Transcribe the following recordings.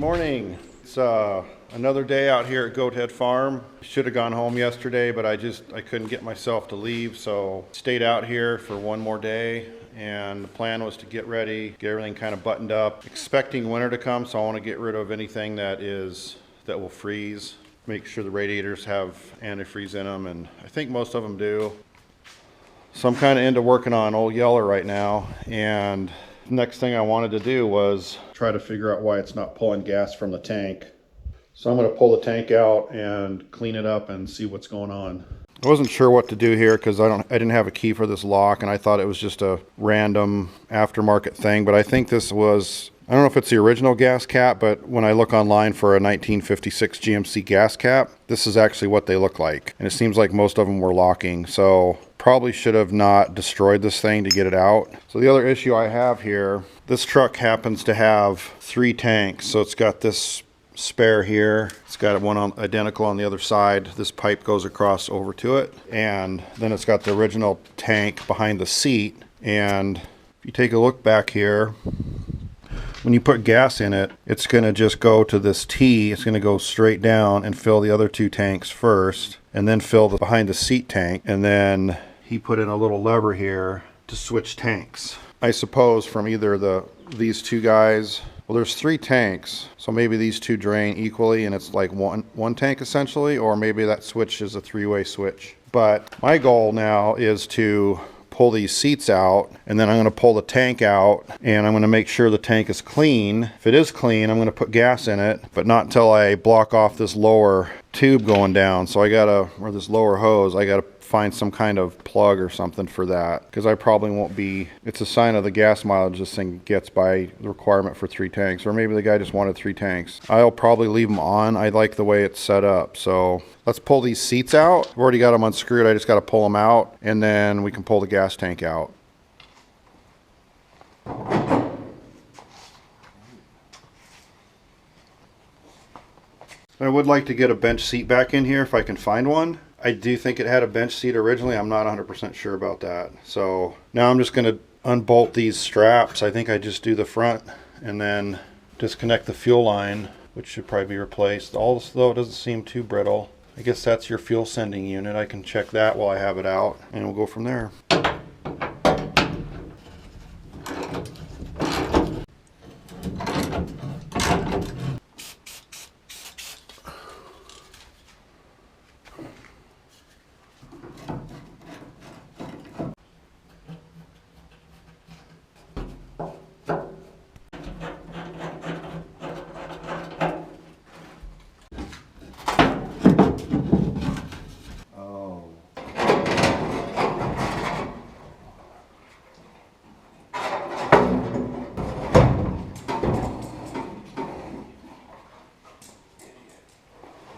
Morning. It's another day out here at Goat Head Farm. Should have gone home yesterday, but I couldn't get myself to leave, so stayed out here for one more day. And the plan was to get ready, get everything kind of buttoned up. Expecting winter to come, so I want to get rid of anything that will freeze. Make sure the radiators have antifreeze in them, and I think most of them do. So I'm kind of into working on Old Yeller right now, and next thing I wanted to do was try to figure out why it's not pulling gas from the tank. So I'm going to pull the tank out and clean it up and see what's going on. I wasn't sure what to do here because I didn't have a key for this lock, and I thought it was just a random aftermarket thing, but I think this was, I don't know if it's the original gas cap, but when I look online for a 1956 GMC gas cap, this is actually what they look like. And it seems like most of them were locking, so probably should have not destroyed this thing to get it out. So the other issue I have here, this truck happens to have 3 tanks. So it's got this spare here, it's got one identical on the other side. This pipe goes across over to it, and then it's got the original tank behind the seat. And if you take a look back here, when you put gas in it, it's going to just go to this T. It's going to go straight down and fill the other 2 tanks first, and then fill the behind the seat tank. And then he put in a little lever here to switch tanks. I suppose from either these 2 guys, well, there's 3 tanks, so maybe these 2 drain equally and it's like one tank essentially, or maybe that switch is a 3-way switch. But my goal now is to pull these seats out, and then I'm going to pull the tank out, and I'm going to make sure the tank is clean. If it is clean, I'm going to put gas in it, but not until I block off this lower tube going down. So or this lower hose, I gotta find some kind of plug or something for that, because I probably won't be, it's a sign of the gas mileage this thing gets by the requirement for 3 tanks, or maybe the guy just wanted 3 tanks. I'll probably leave them on. I like the way it's set up. So let's pull these seats out. I've already got them unscrewed. I just got to pull them out, and then we can pull the gas tank out. I would like to get a bench seat back in here if I can find one. I do think it had a bench seat originally. I'm not 100% sure about that. So now I'm just going to unbolt these straps. I think I just do the front and then disconnect the fuel line, which should probably be replaced. Although it doesn't seem too brittle. I guess that's your fuel sending unit. I can check that while I have it out, and we'll go from there.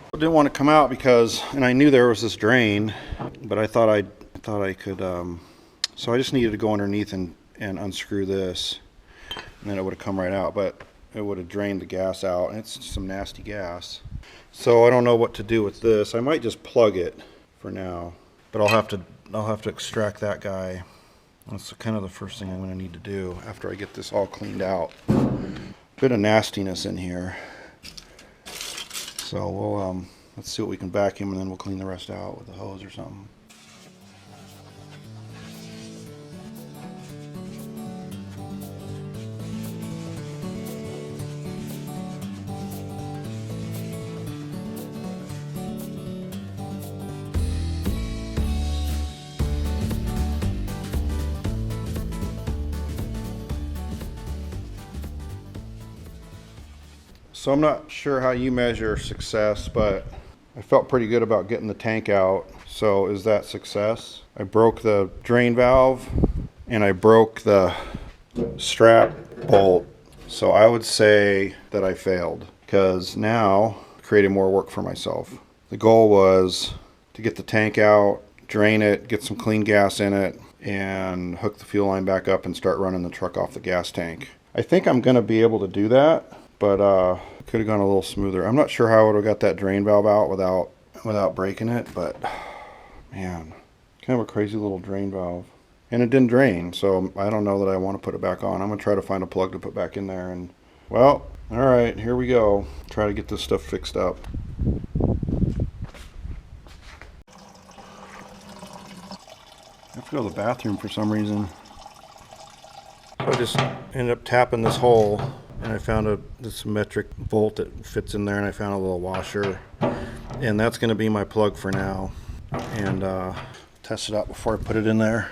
I didn't want to come out because, and I knew there was this drain, but I thought I could, so I just needed to go underneath and unscrew this, and then it would have come right out, but it would have drained the gas out, and it's some nasty gas. So I don't know what to do with this. I might just plug it for now, but I'll have to extract that guy. That's kind of the first thing I'm going to need to do after I get this all cleaned out. Bit of nastiness in here. So we'll let's see what we can vacuum, and then we'll clean the rest out with a hose or something. So I'm not sure how you measure success, but I felt pretty good about getting the tank out. So is that success? I broke the drain valve and I broke the strap bolt. So I would say that I failed, because now I created more work for myself. The goal was to get the tank out, drain it, get some clean gas in it, and hook the fuel line back up and start running the truck off the gas tank. I think I'm going to be able to do that, but could have gone a little smoother. I'm not sure how I would have got that drain valve out without breaking it, but man, kind of a crazy little drain valve. And it didn't drain, so I don't know that I want to put it back on. I'm going to try to find a plug to put back in there and Well, all right, here we go. Try to get this stuff fixed up. I have to go to the bathroom for some reason. I just ended up tapping this hole, and I found this metric bolt that fits in there, and I found a little washer, and that's going to be my plug for now. And test it out before I put it in there.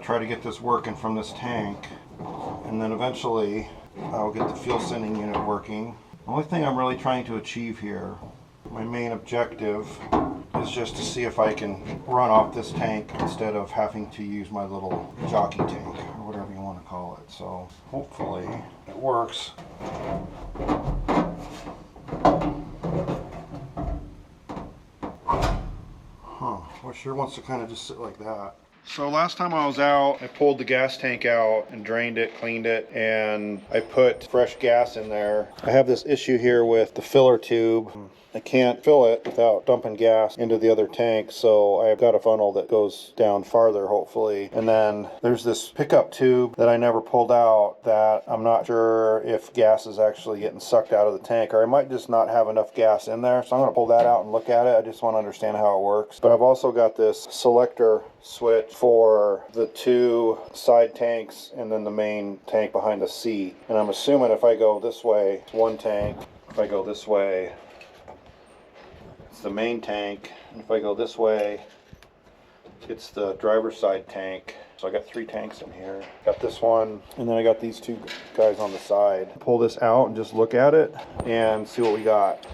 Try to get this working from this tank, and then eventually I'll get the fuel sending unit working. The only thing I'm really trying to achieve here, my main objective, is just to see if I can run off this tank instead of having to use my little jockey tank, or whatever you want to call it. So hopefully it works. Well, it sure wants to kind of just sit like that. So last time I was out, I pulled the gas tank out and drained it, cleaned it, and I put fresh gas in there. I have this issue here with the filler tube. I can't fill it without dumping gas into the other tank, so I've got a funnel that goes down farther, hopefully. And then there's this pickup tube that I never pulled out that I'm not sure if gas is actually getting sucked out of the tank, or I might just not have enough gas in there. So I'm going to pull that out and look at it. I just want to understand how it works. But I've also got this selector switch for the two side tanks and then the main tank behind the seat. And I'm assuming if I go this way, it's one tank. If I go this way, it's the main tank, and if I go this way, it's the driver's side tank. So I got 3 tanks in here. Got this one, and then I got these 2 guys on the side. Pull this out and just look at it and see what we got.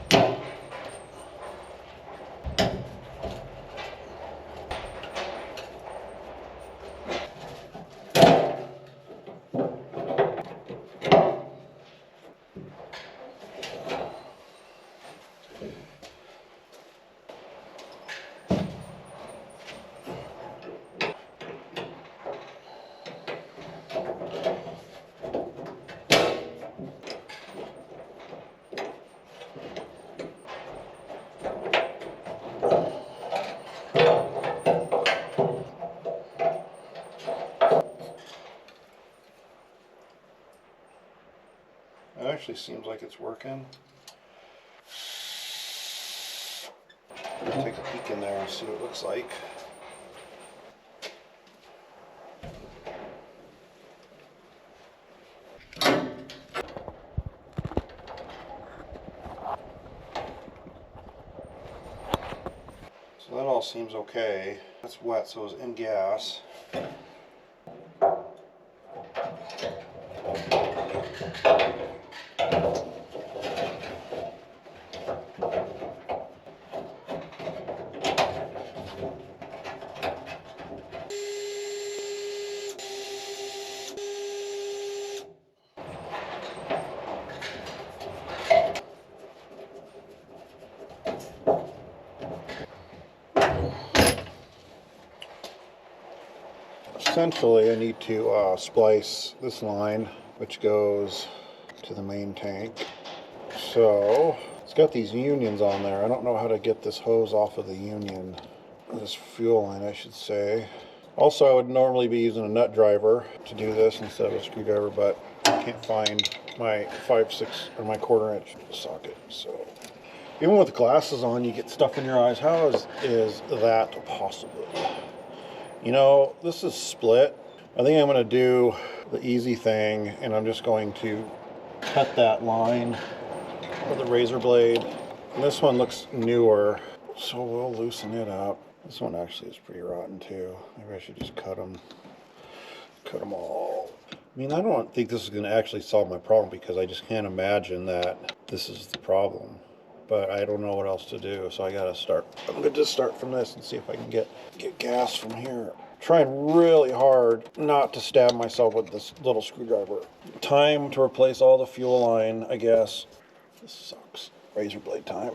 It actually seems like it's working. Take a peek in there and see what it looks like. So that all seems okay. That's wet, so it's in gas. Essentially, I need to splice this line, which goes to the main tank. So it's got these unions on there. I don't know how to get this hose off of the union, this fuel line, I should say. Also, I would normally be using a nut driver to do this instead of a screwdriver, but I can't find my 5/6 or my 1/4 inch socket. So even with glasses on, you get stuff in your eyes. How is that possible? You know, this is split. I think I'm going to do the easy thing, and I'm just going to cut that line with a razor blade. And this one looks newer, so we'll loosen it up. This one actually is pretty rotten too. Maybe I should just cut them Cut them all. I mean, I don't think this is going to actually solve my problem because I just can't imagine that this is the problem. But I don't know what else to do, so I gotta start. I'm gonna just start from this and see if I can get gas from here. Trying really hard not to stab myself with this little screwdriver. Time to replace all the fuel line, I guess. This sucks. Razor blade time.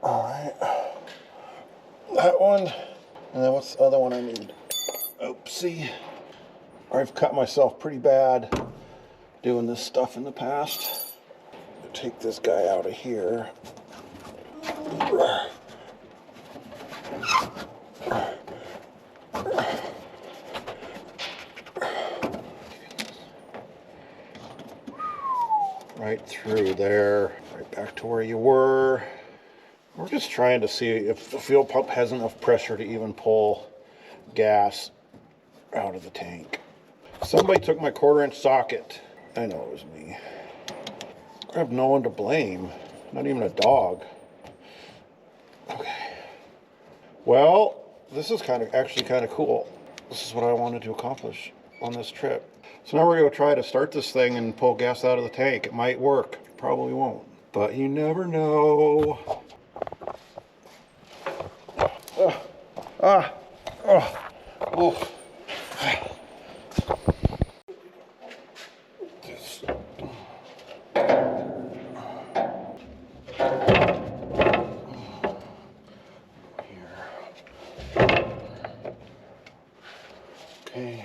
Alright. That one. And then what's the other one I need? Oopsie. I've cut myself pretty bad doing this stuff in the past. Take this guy out of here. Right through there, right back to where you were. We're just trying to see if the fuel pump has enough pressure to even pull gas out of the tank. Somebody took my 1/4-inch socket. I know it was me. I have no one to blame, not even a dog. Okay. Well, this is actually kind of cool. This is what I wanted to accomplish on this trip. So now we're going to try to start this thing and pull gas out of the tank. It might work, probably won't, but you never know. Oh. Okay.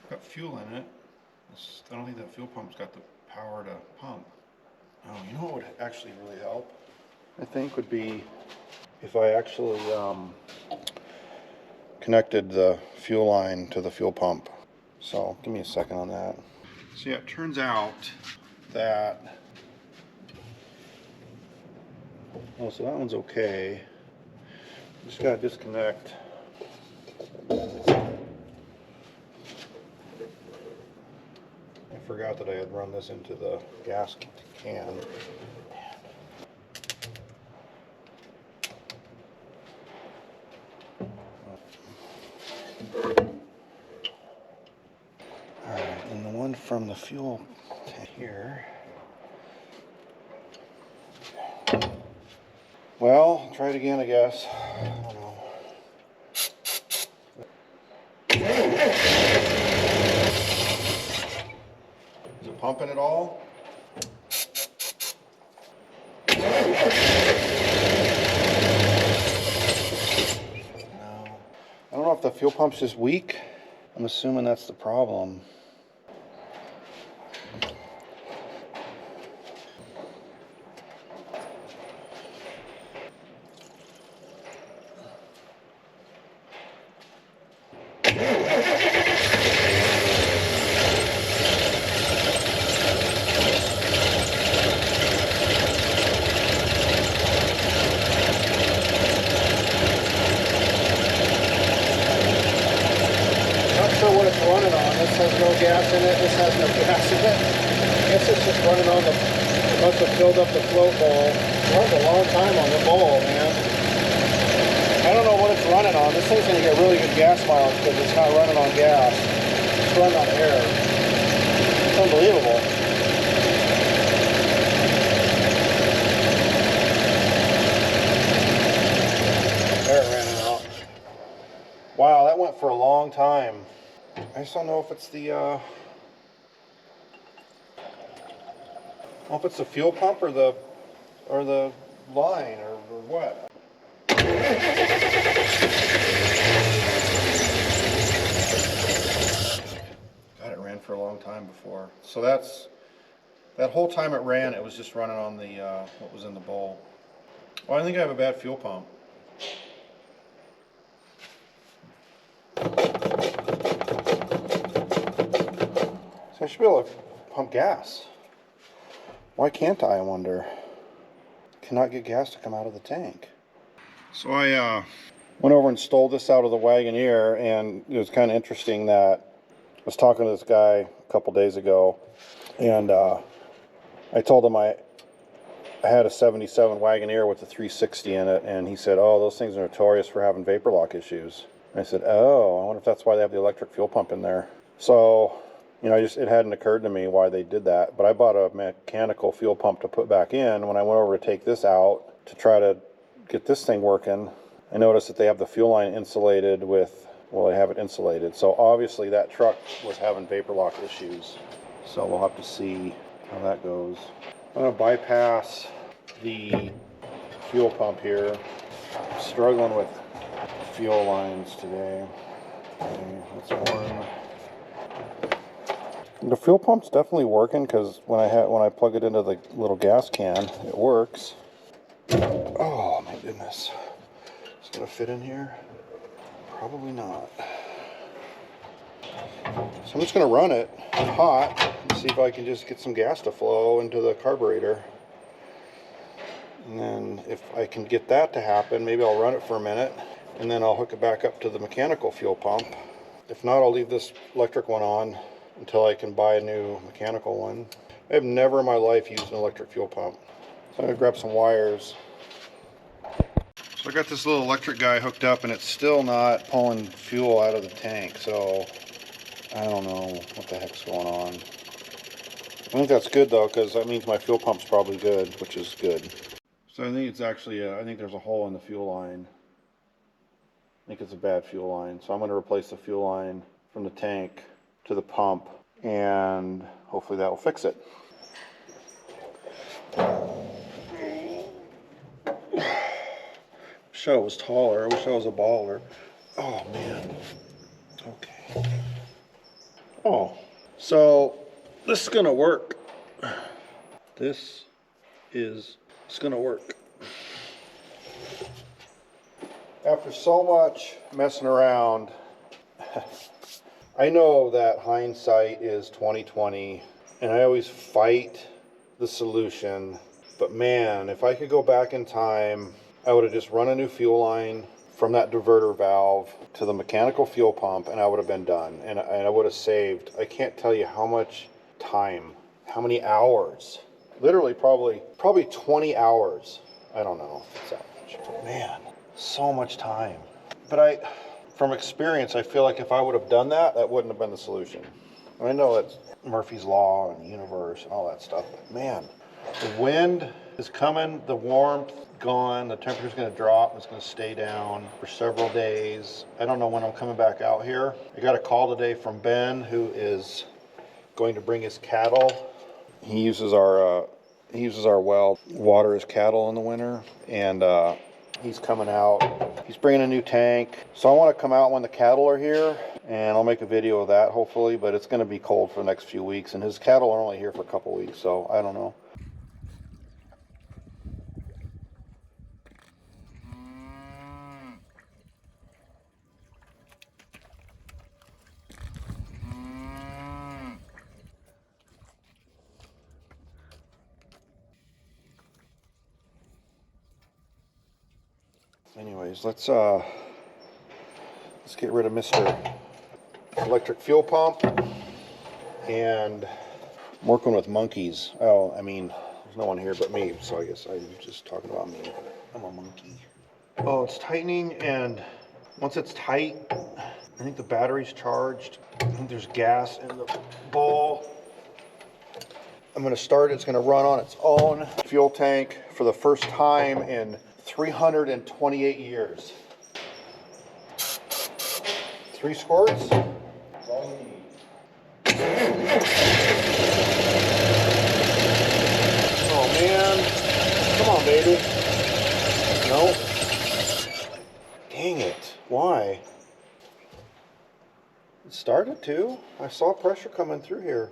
Got fuel in it. I don't think that fuel pump's got the power to pump. Oh, you know what would actually really help? I think would be if I actually connected the fuel line to the fuel pump. So give me a second on that. So yeah, it turns out that, oh, so that one's okay. Just gotta disconnect. I forgot that I had run this into the gas can. Alright, and the one from the fuel tank here. Well, try it again, I guess. I don't know. Is it pumping at all? No. I don't know if the fuel pump's just weak. I'm assuming that's the problem. Running on. This has no gas in it. This has no gas in it. I guess it's just running on the, it must have filled up the float bowl. It runs a long time on the bowl, man. I don't know what it's running on. This thing's going to get really good gas mileage because it's not running on gas. It's running on air. It's unbelievable. There it ran out. Wow, that went for a long time. I just don't know if it's the fuel pump or the line or what. God, it ran for a long time before. So that whole time it ran, it was just running on the what was in the bowl. Well, I think I have a bad fuel pump. So I should be able to pump gas. Why can't I wonder? Cannot get gas to come out of the tank. So I went over and stole this out of the Wagoneer, and it was kind of interesting that I was talking to this guy a couple days ago, and I told him I had a 77 Wagoneer with a 360 in it, and he said, oh, those things are notorious for having vapor lock issues. And I said, oh, I wonder if that's why they have the electric fuel pump in there. So, you know, it hadn't occurred to me why they did that, but I bought a mechanical fuel pump to put back in. When I went over to take this out to try to get this thing working, I noticed that they have the fuel line insulated with, well, they have it insulated. So obviously that truck was having vapor lock issues. So we'll have to see how that goes. I'm going to bypass the fuel pump here. I'm struggling with fuel lines today. Okay, that's one. The fuel pump's definitely working because when I plug it into the little gas can, it works. Oh my goodness. It's gonna fit in here? Probably not. So I'm just gonna run it hot and see if I can just get some gas to flow into the carburetor. And then if I can get that to happen, maybe I'll run it for a minute and then I'll hook it back up to the mechanical fuel pump. If not, I'll leave this electric one on until I can buy a new mechanical one. I have never in my life used an electric fuel pump. So I'm gonna grab some wires. So I got this little electric guy hooked up and it's still not pulling fuel out of the tank. So I don't know what the heck's going on. I think that's good though, because that means my fuel pump's probably good, which is good. So I think it's actually, I think there's a hole in the fuel line. I think it's a bad fuel line. So I'm going to replace the fuel line from the tank to the pump, and hopefully that will fix it. Wish I was taller. I wish I was a baller. Oh man. Okay. Oh, so this is gonna work. This is gonna work. After so much messing around, I know that hindsight is 20/20, and I always fight the solution. But man, if I could go back in time, I would have just run a new fuel line from that diverter valve to the mechanical fuel pump, and I would have been done. And I would have saved, I can't tell you how much time, how many hours. Literally probably 20 hours. I don't know if it's that much. But man, so much time. But from experience, I feel like if I would have done that, that wouldn't have been the solution. I know it's Murphy's Law and the universe and all that stuff, but man, the wind is coming, the warmth gone, the temperature's going to drop, it's going to stay down for several days. I don't know when I'm coming back out here. I got a call today from Ben, who is going to bring his cattle. He uses our well, water his cattle in the winter, and he's coming out. He's bringing a new tank. So I want to come out when the cattle are here, and I'll make a video of that hopefully, but it's going to be cold for the next few weeks, and his cattle are only here for a couple weeks, so I don't know. Anyways, let's get rid of Mr. Electric Fuel Pump, and I'm working with monkeys. Oh, I mean, there's no one here but me, so I guess I'm just talking about me. I'm a monkey. Oh, it's tightening, and once it's tight, I think the battery's charged. I think there's gas in the bowl. I'm going to start. It's going to run on its own fuel tank for the first time in 328 years. 3 squirts? That's all you need. Oh man. Come on, baby. No. Dang it. Why? It started to. I saw pressure coming through here.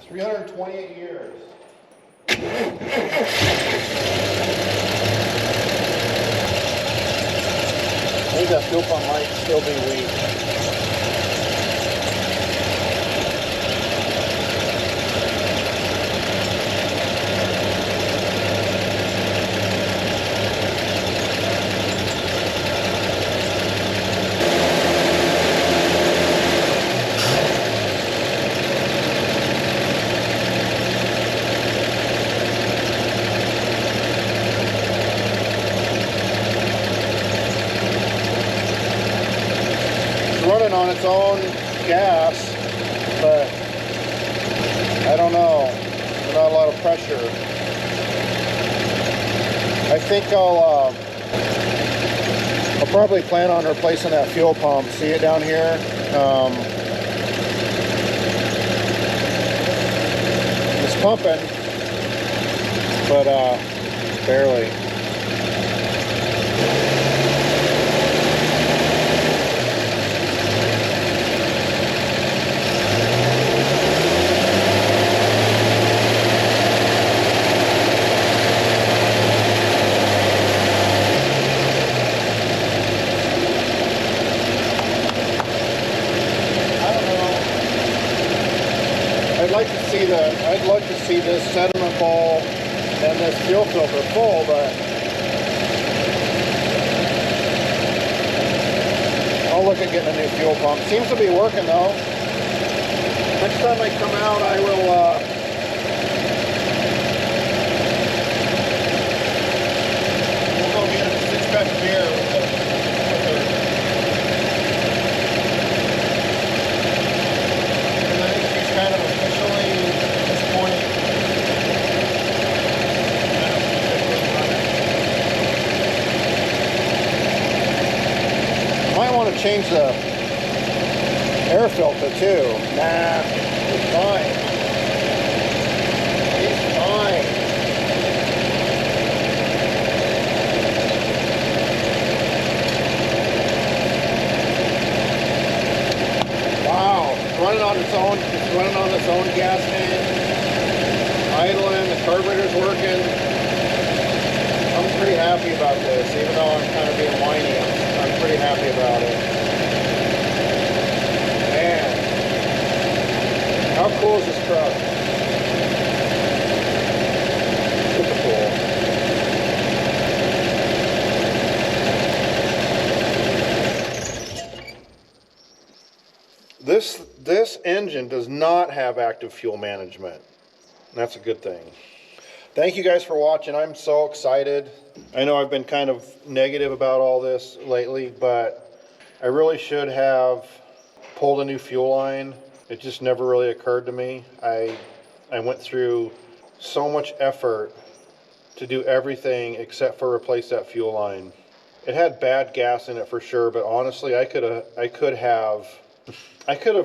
328 years. I think that fuel pump might still be weak. Running on its own gas, but I don't know, there's not a lot of pressure. I think I'll probably plan on replacing that fuel pump. See it down here? It's pumping, but barely. I'd like to see this sediment bowl and this fuel filter full, but I'll look at getting a new fuel pump. Seems to be working though. Next time I come out, I will we'll go get a 6-pack of beer with and I think she's kind of officially at this point. Might want to change the air filter too. Nah, it's fine. It's fine. Wow, it's running on its own. It's running on its own gas tank. Idling, the carburetor's working. I'm pretty happy about this, even though I'm kind of being whiny. I'm pretty happy about it. Man, how cool is this truck? Super cool. This engine does not have active fuel management. That's a good thing. Thank you guys for watching. I'm so excited. I know I've been kind of negative about all this lately, but I really should have pulled a new fuel line. It just never really occurred to me. I went through so much effort to do everything except for replace that fuel line. It had bad gas in it for sure, but honestly, I could have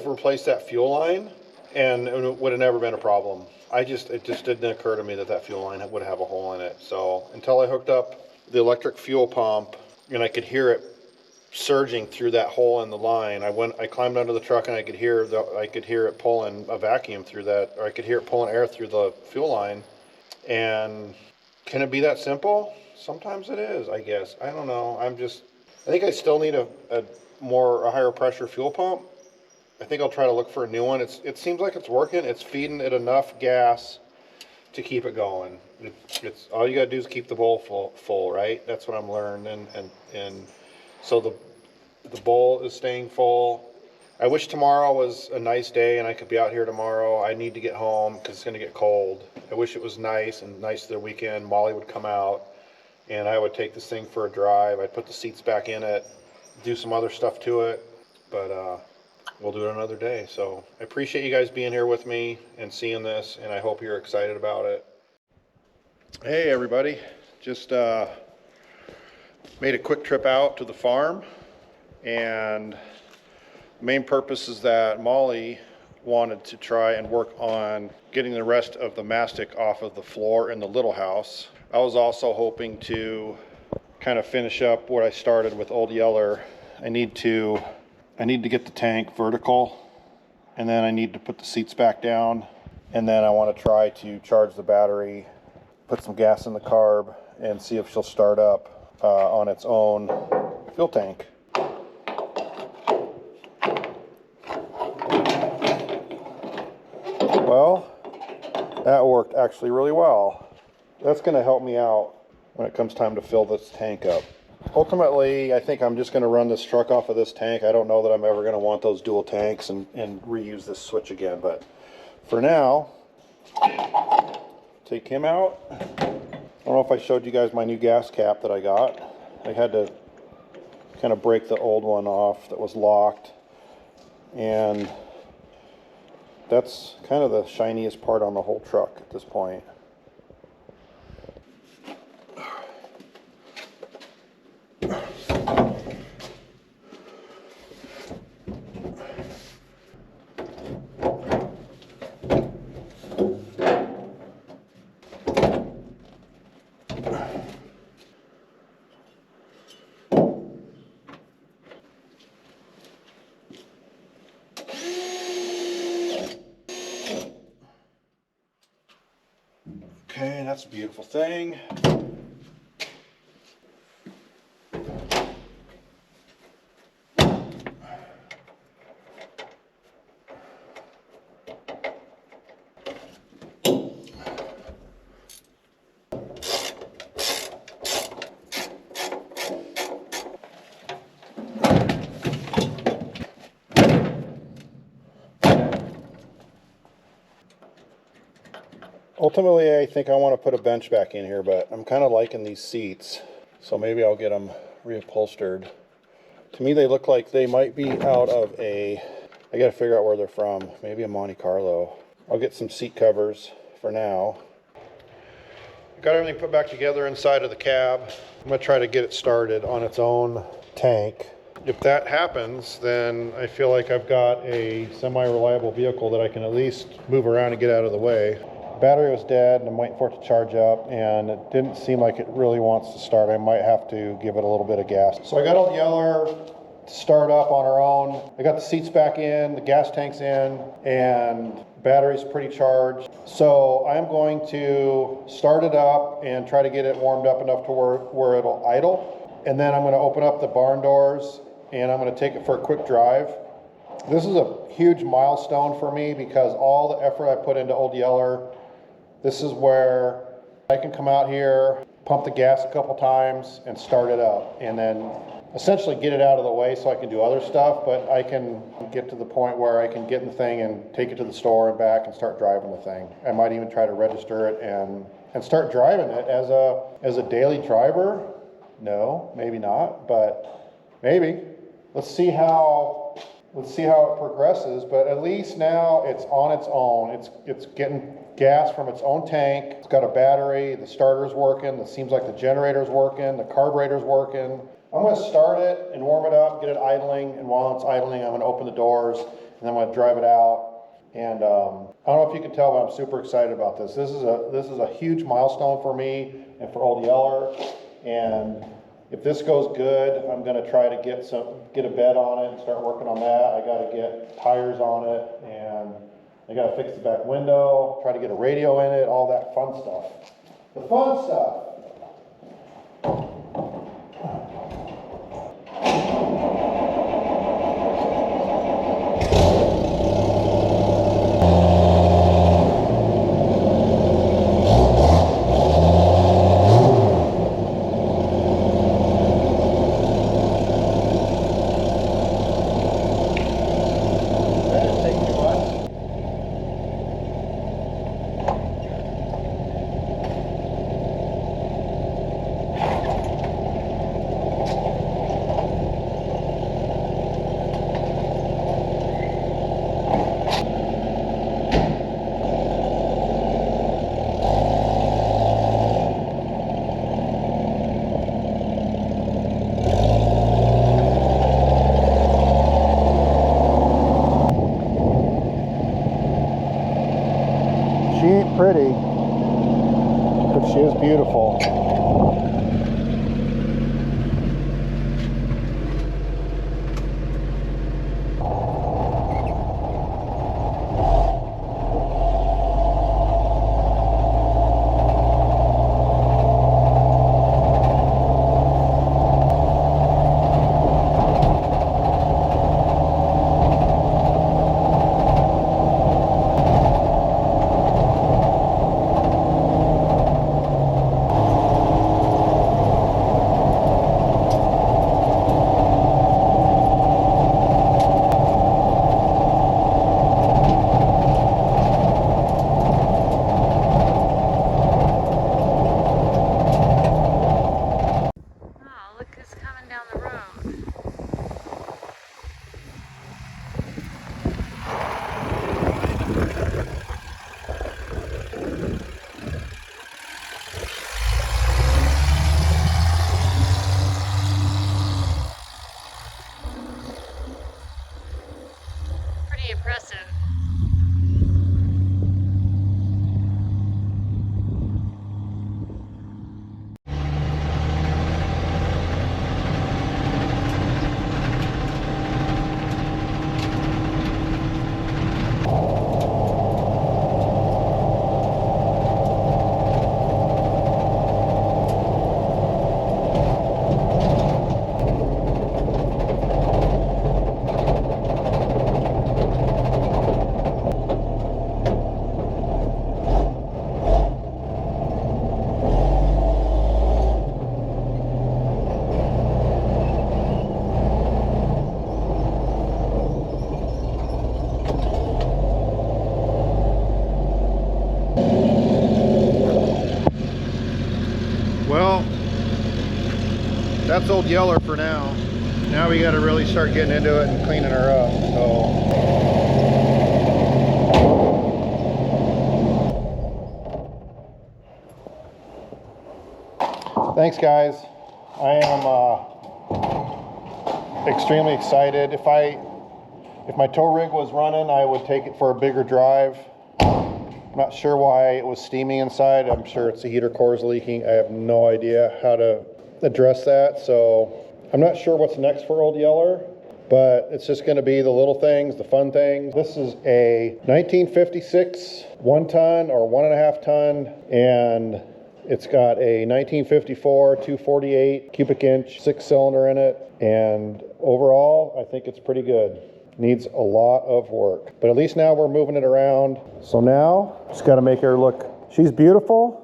replaced that fuel line and it would have never been a problem. It just didn't occur to me that fuel line would have a hole in it. So until I hooked up the electric fuel pump and I could hear it surging through that hole in the line, I climbed under the truck and I could hear it pulling a vacuum through that, or I could hear it pulling air through the fuel line. And can it be that simple? Sometimes it is, I guess. I don't know. I think I still need a higher pressure fuel pump. I think I'll try to look for a new one. It seems like it's working. It's feeding it enough gas to keep it going. It's all you gotta do is keep the bowl full, right? That's what I'm learning. And so the bowl is staying full. I wish tomorrow was a nice day and I could be out here tomorrow. I need to get home because it's gonna get cold. I wish it was nice their weekend. Molly would come out and I would take this thing for a drive. I'd put the seats back in it, do some other stuff to it, but we'll do it another day. So I appreciate you guys being here with me and seeing this, and I hope you're excited about it. Hey everybody, just made a quick trip out to the farm, and the main purpose is that Molly wanted to try and work on getting the rest of the mastic off of the floor in the little house. I was also hoping to kind of finish up what I started with Old Yeller. I need to get the tank vertical, and then I need to put the seats back down, and then I want to try to charge the battery put some gas in the carb and see if she'll start up on its own fuel tank. Well, that worked actually really well. That's going to help me out when it comes time to fill this tank up. Ultimately, I think I'm just going to run this truck off of this tank. I don't know that I'm ever going to want those dual tanks and reuse this switch again, but for now, take him out. I don't know if I showed you guys my new gas cap that I got. I had to kind of break the old one off that was locked, and that's kind of the shiniest part on the whole truck at this point. Okay, that's a beautiful thing. Ultimately, I think I want to put a bench back in here, but I'm kind of liking these seats, so maybe I'll get them reupholstered. To me, they look like they might be out of I gotta figure out where they're from, maybe a Monte Carlo. I'll get some seat covers for now. Got everything put back together inside of the cab. I'm gonna try to get it started on its own tank. If that happens, then I feel like I've got a semi-reliable vehicle that I can at least move around and get out of the way. Battery was dead and I'm waiting for it to charge up, and it didn't seem like it really wants to start. I might have to give it a little bit of gas. So I got Old Yeller to start up on her own. I got the seats back in, the gas tank's in, and battery's pretty charged. So I'm going to start it up and try to get it warmed up enough to where it'll idle. And then I'm going to open up the barn doors and I'm going to take it for a quick drive. This is a huge milestone for me because all the effort I put into Old Yeller, this is where I can come out here, pump the gas a couple times and start it up, and then essentially get it out of the way so I can do other stuff, but I can get to the point where I can get in the thing and take it to the store and back and start driving the thing. I might even try to register it and start driving it as a daily driver. No, maybe not, but maybe. Let's see how it progresses, but at least now it's on its own. It's getting gas from its own tank. It's got a battery, the starter's working, it seems like the generator's working, the carburetor's working. I'm going to start it and warm it up, get it idling, and while it's idling, I'm going to open the doors, and then I'm going to drive it out. And I don't know if you can tell, but I'm super excited about this. This is a huge milestone for me and for Old Yeller, and if this goes good, I'm going to try to get a bed on it and start working on that. I got to get tires on it, and I got to fix the back window, try to get a radio in it, all that fun stuff. The fun stuff. She ain't pretty, but she is beautiful. pretty impressive. Well, that's Old Yeller for now. Now we got to really start getting into it and cleaning her up. So, thanks guys. I am extremely excited. If my tow rig was running, I would take it for a bigger drive. I'm not sure why it was steaming inside. I'm sure it's the heater core is leaking. I have no idea how to address that. So I'm not sure what's next for Old Yeller, but it's just going to be the little things, the fun things. This is a 1956 1 ton or 1.5 ton, and it's got a 1954 248 cubic inch 6-cylinder in it. And overall, I think it's pretty good. Needs a lot of work, but at least now we're moving it around. So now just got to make her look, she's beautiful.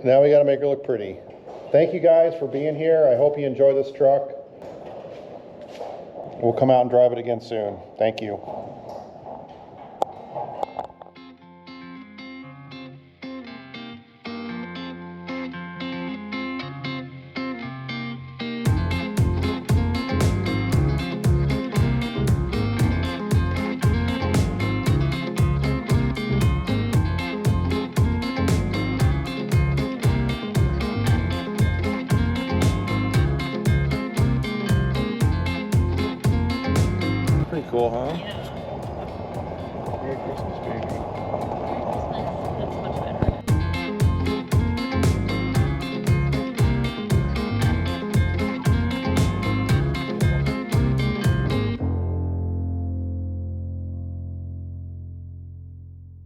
Now we got to make her look pretty. Thank you guys for being here. I hope you enjoy this truck. We'll come out and drive it again soon. Thank you. Pretty cool, huh? Yeah. Merry Christmas, baby.